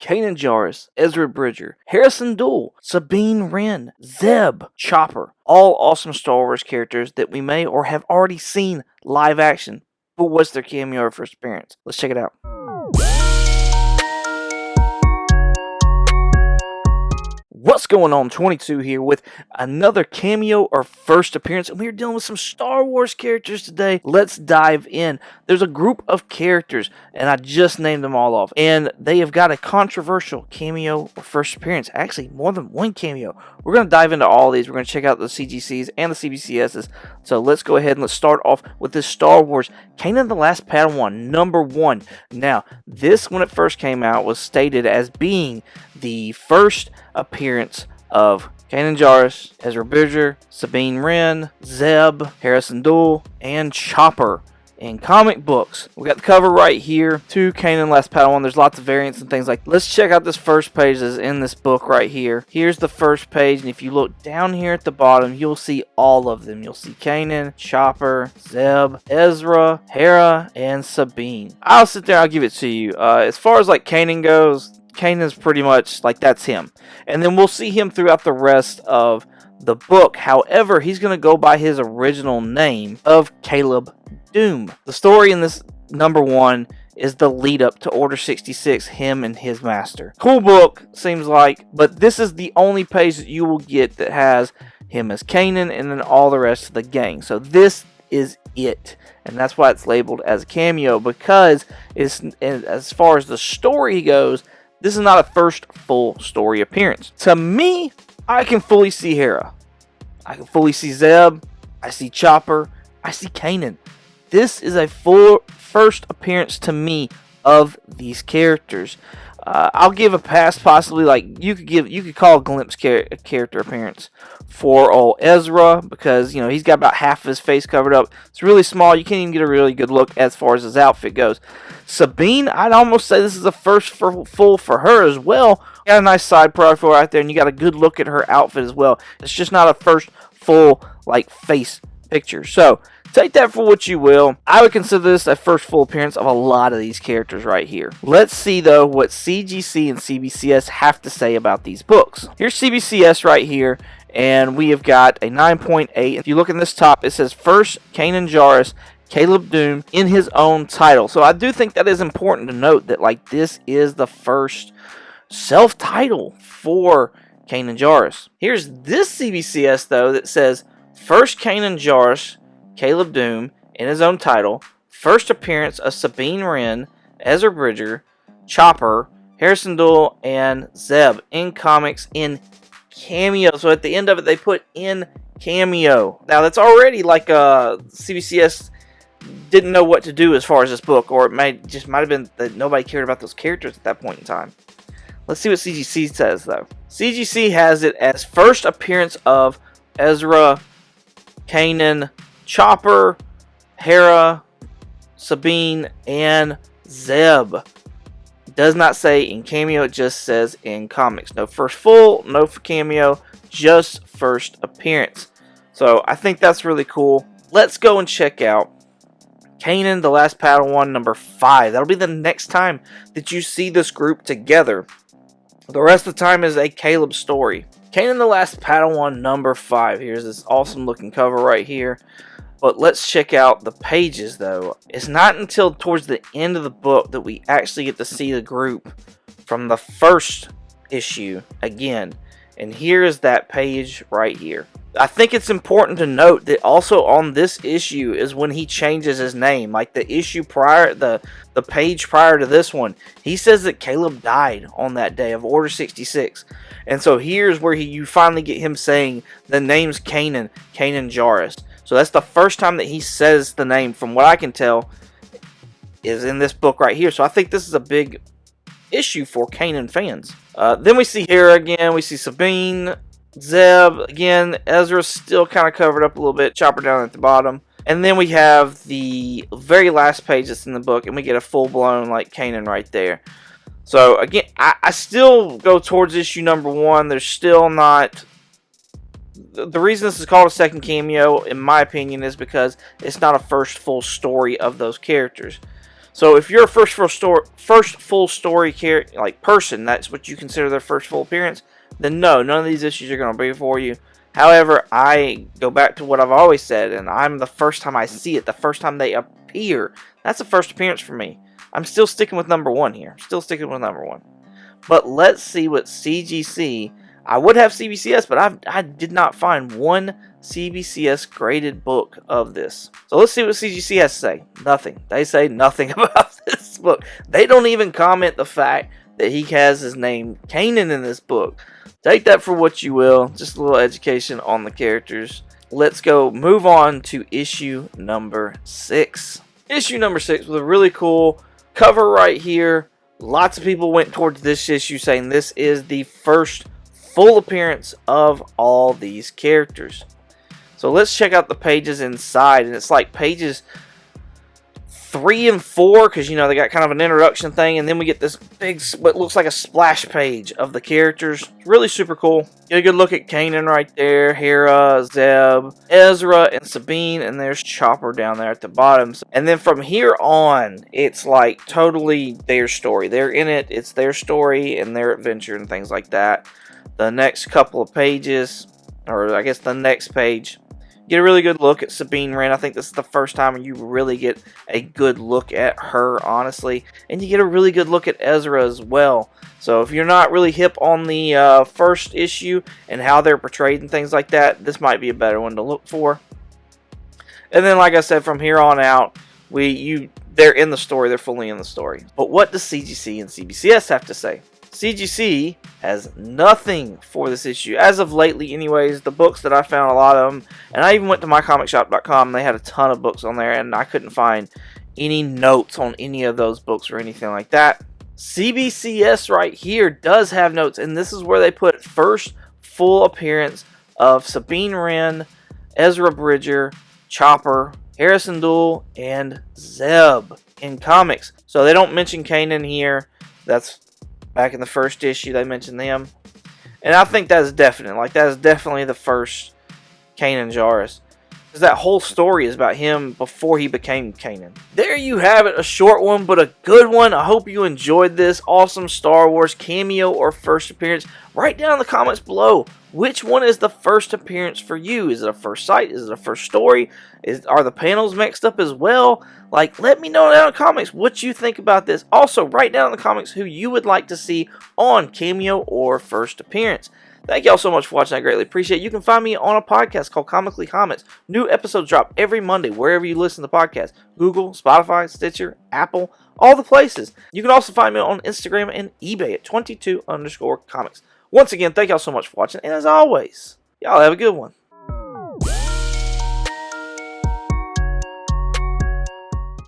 Kanan Jarrus, Ezra Bridgger, Hera Syndulla, Sabine Wren, Zeb, Chopper. All awesome Star Wars characters that we may or have already seen live action. But what's their cameo or first appearance? Let's check it out. What's going on? 22 here with another cameo or first appearance, and we're dealing with some Star Wars characters today. Let's dive in. There's a group of characters, and I just named them all off, and they have got a controversial cameo or first appearance. Actually, more than one cameo. We're going to dive into all of these. We're going to check out the CGCs and the CBCSs. So let's go ahead and let's start off with this Star Wars Kanan the Last Padawan #1. Now, this when it first came out was stated as being the first appearance of Kanan Jarrus, Ezra Bridgger, Sabine Wren, Zeb, Hera Syndulla, and Chopper in comic books. We got the cover right here to Kanan Last Padawan. There's lots of variants and things like that. Let's check out this first page that's in this book right here. Here's the first page, and if you look down here at the bottom, you'll see all of them. You'll see Kanan, Chopper, Zeb, Ezra, Hera, and Sabine. I'll sit there, I'll give it to you. As far as like Kanan goes, Kanan's pretty much like that's him. And then we'll see him throughout the rest of the book. However, he's going to go by his original name of Caleb Dume. The story in this #1 is the lead up to Order 66, him and his master. Cool book, seems like, but this is the only page that you will get that has him as Kanan and then all the rest of the gang. So this is it. And that's why it's labeled as a cameo, because it's, as far as the story goes, this is not a first full story appearance. To me, I can fully see Hera. I can fully see Zeb. I see Chopper. I see Kanan. This is a full first appearance to me of these characters. I'll give a pass, possibly like you could call a glimpse character appearance for old Ezra, because you know he's got about half of his face covered up. It's really small. You can't even get a really good look as far as his outfit goes. Sabine, I'd almost say this is a first full for her as well. You got a nice side profile right there, and you got a good look at her outfit as well. It's just not a first full like face picture. So take that for what you will. I would consider this a first full appearance of a lot of these characters right here. Let's see, though, what CGC and CBCS have to say about these books. Here's CBCS right here, and we have got a 9.8. If you look in this top, it says, First, Kanan Jarrus, Caleb Dume, in his own title. So I do think that is important to note that, like, this is the first self-title for Kanan Jarrus. Here's this CBCS, though, that says, First, Kanan Jarrus, Caleb Dume, in his own title, first appearance of Sabine Wren, Ezra Bridgger, Chopper, Hera Syndulla, and Zeb in comics in cameo. So at the end of it, they put in cameo. Now that's already like CBCS didn't know what to do as far as this book, or it might have been that nobody cared about those characters at that point in time. Let's see what CGC says though. CGC has it as first appearance of Ezra, Kanan, Chopper, Hera, Sabine, and Zeb. It does not say in cameo, it just says in comics. No first full, no cameo, just first appearance. So I think that's really cool. Let's go and check out Kanan the Last Padawan #5. That'll be the next time that you see this group together. The rest of the time is a Caleb story. Kanan the Last Padawan #5. Here's this awesome looking cover right here. But let's check out the pages though. It's not until towards the end of the book that we actually get to see the group from the first issue again. And here is that page right here. I think it's important to note that also on this issue is when he changes his name. Like the issue prior, the page prior to this one, he says that Caleb died on that day of Order 66. And so here's where you finally get him saying the name's Kanan Jarrus. So that's the first time that he says the name, from what I can tell, is in this book right here. So I think this is a big issue for Kanan fans. Then we see Hera again. We see Sabine, Zeb again. Ezra's still kind of covered up a little bit. Chopper down at the bottom. And then we have the very last page that's in the book, and we get a full-blown like Kanan right there. So again, I still go towards issue #1. There's still not... The reason this is called a second cameo, in my opinion, is because it's not a first full story of those characters. So if you're a first full story like person, that's what you consider their first full appearance, then no, none of these issues are going to be for you. However, I go back to what I've always said, and I'm the first time I see it, the first time they appear, that's the first appearance for me. I'm still sticking with number 1 here. Still sticking with number 1. But let's see what CGC. I would have CBCS, but I did not find one CBCS graded book of this. So let's see what CGC has to say. Nothing. They say nothing about this book. They don't even comment the fact that he has his name Kanan in this book. Take that for what you will. Just a little education on the characters. Let's go move on to issue number 6. Issue number 6 with a really cool cover right here. Lots of people went towards this issue saying this is the first full appearance of all these characters. So let's check out the pages inside, and it's like pages 3 and 4, because you know they got kind of an introduction thing, and then we get this big, what looks like a splash page of the characters. It's really super cool. Get a good look at Kanan right there, Hera, Zeb, Ezra, and Sabine, and there's Chopper down there at the bottom. And then from here on, it's like totally their story. They're in it. It's their story and their adventure and things like that. The next couple of pages, or I guess the next page, get a really good look at Sabine Wren. I think this is the first time you really get a good look at her, honestly. And you get a really good look at Ezra as well. So if you're not really hip on the first issue and how they're portrayed and things like that, this might be a better one to look for. And then, like I said, from here on out, they're in the story. They're fully in the story. But what does CGC and CBCS have to say? CGC has nothing for this issue. As of lately, anyways, the books that I found, a lot of them, and I even went to mycomicshop.com, they had a ton of books on there, and I couldn't find any notes on any of those books or anything like that. CBCS right here does have notes, and this is where they put first full appearance of Sabine Wren, Ezra Bridgger, Chopper, Hera Syndulla, and Zeb in comics. So they don't mention Kanan here. That's back in the first issue, they mentioned them. And I think that is definite. Like, that is definitely the first Kanan Jarrus. Because that whole story is about him before he became Kanan. There you have it. A short one, but a good one. I hope you enjoyed this awesome Star Wars cameo or first appearance. Write down in the comments below, which one is the first appearance for you? Is it a first sight? Is it a first story? Are the panels mixed up as well? Like, let me know down in the comments what you think about this. Also, write down in the comments who you would like to see on cameo or first appearance. Thank y'all so much for watching. I greatly appreciate it. You can find me on a podcast called Comically Comics. New episodes drop every Monday wherever you listen to podcasts. Google, Spotify, Stitcher, Apple, all the places. You can also find me on Instagram and eBay at 22_comics. Once again, thank y'all so much for watching. And as always, y'all have a good one.